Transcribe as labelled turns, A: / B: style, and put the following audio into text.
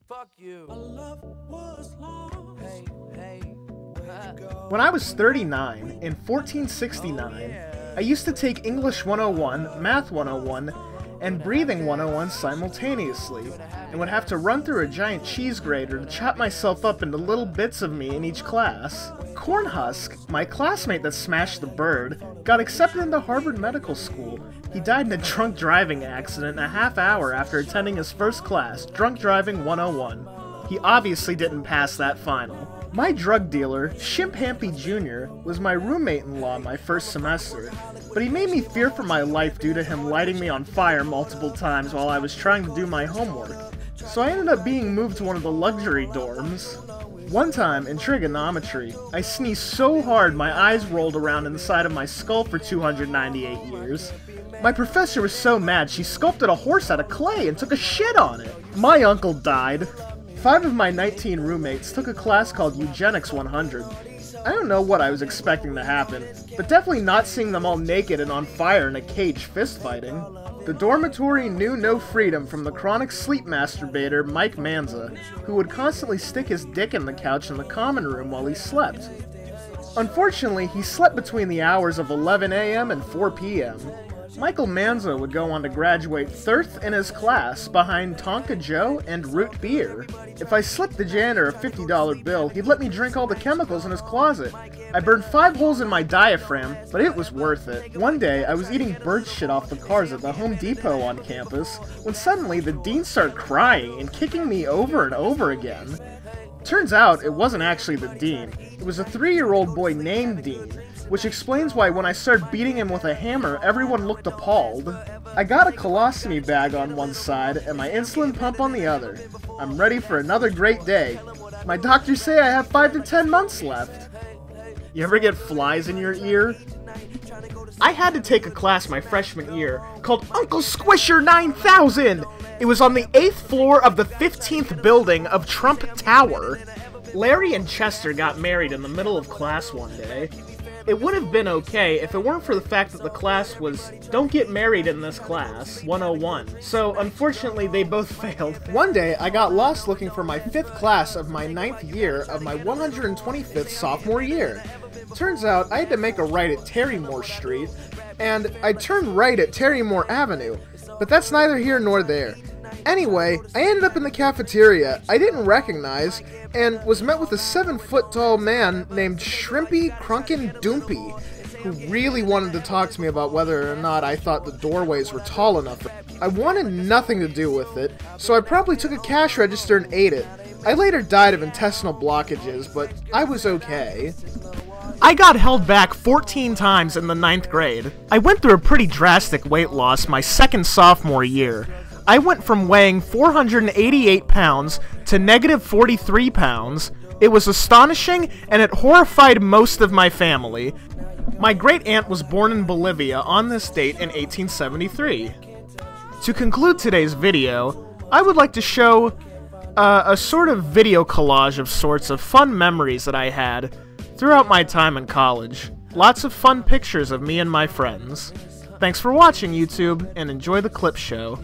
A: Fuck you. My love was lost. Hey, hey.
B: When I was 39, in 1469, I used to take English 101, Math 101, and Breathing 101 simultaneously, and would have to run through a giant cheese grater to chop myself up into little bits of me in each class. Cornhusk, my classmate that smashed the bird, got accepted into Harvard Medical School. He died in a drunk driving accident a half hour after attending his first class, Drunk Driving 101. He obviously didn't pass that final. My drug dealer, Shimp Hampy Jr., was my roommate-in-law my first semester, but he made me fear for my life due to him lighting me on fire multiple times while I was trying to do my homework, so I ended up being moved to one of the luxury dorms. One time, in trigonometry, I sneezed so hard my eyes rolled around inside of my skull for 298 years. My professor was so mad she sculpted a horse out of clay and took a shit on it. My uncle died. 5 of my 19 roommates took a class called Eugenics 100. I don't know what I was expecting to happen, but definitely not seeing them all naked and on fire in a cage fistfighting. The dormitory knew no freedom from the chronic sleep masturbator Mike Manza, who would constantly stick his dick in the couch in the common room while he slept. Unfortunately, he slept between the hours of 11 a.m. and 4 p.m. Michael Manza would go on to graduate 3rd in his class behind Tonka Joe and Root Beer. If I slipped the janitor a $50 bill, he'd let me drink all the chemicals in his closet. I burned 5 holes in my diaphragm, but it was worth it. One day, I was eating bird shit off the cars at the Home Depot on campus, when suddenly the dean started crying and kicking me over and over again. Turns out, it wasn't actually the dean. It was a 3-year-old boy named Dean, which explains why when I started beating him with a hammer, everyone looked appalled. I got a colostomy bag on one side and my insulin pump on the other. I'm ready for another great day. My doctors say I have 5 to 10 months left. You ever get flies in your ear? I had to take a class my freshman year called Uncle Squisher 9000! It was on the 8th floor of the 15th building of Trump Tower. Larry and Chester got married in the middle of class one day. It would have been okay if it weren't for the fact that the class was Don't Get Married in This Class 101, so unfortunately they both failed. One day, I got lost looking for my 5th class of my 9th year of my 125th sophomore year. Turns out, I had to make a right at Terrymore Street, and I turned right at Terrymore Avenue, but that's neither here nor there. Anyway, I ended up in the cafeteria I didn't recognize, and was met with a 7-foot-tall man named Shrimpy Crunkin Doompy, who really wanted to talk to me about whether or not I thought the doorways were tall enough. I wanted nothing to do with it, so I promptly took a cash register and ate it. I later died of intestinal blockages, but I was okay. I got held back 14 times in the 9th grade. I went through a pretty drastic weight loss my 2nd sophomore year. I went from weighing 488 pounds to negative 43 pounds. It was astonishing, and it horrified most of my family. My great-aunt was born in Bolivia on this date in 1873. To conclude today's video, I would like to show a sort of video collage of sorts of fun memories that I had throughout my time in college. Lots of fun pictures of me and my friends. Thanks for watching, YouTube, and enjoy the clip show.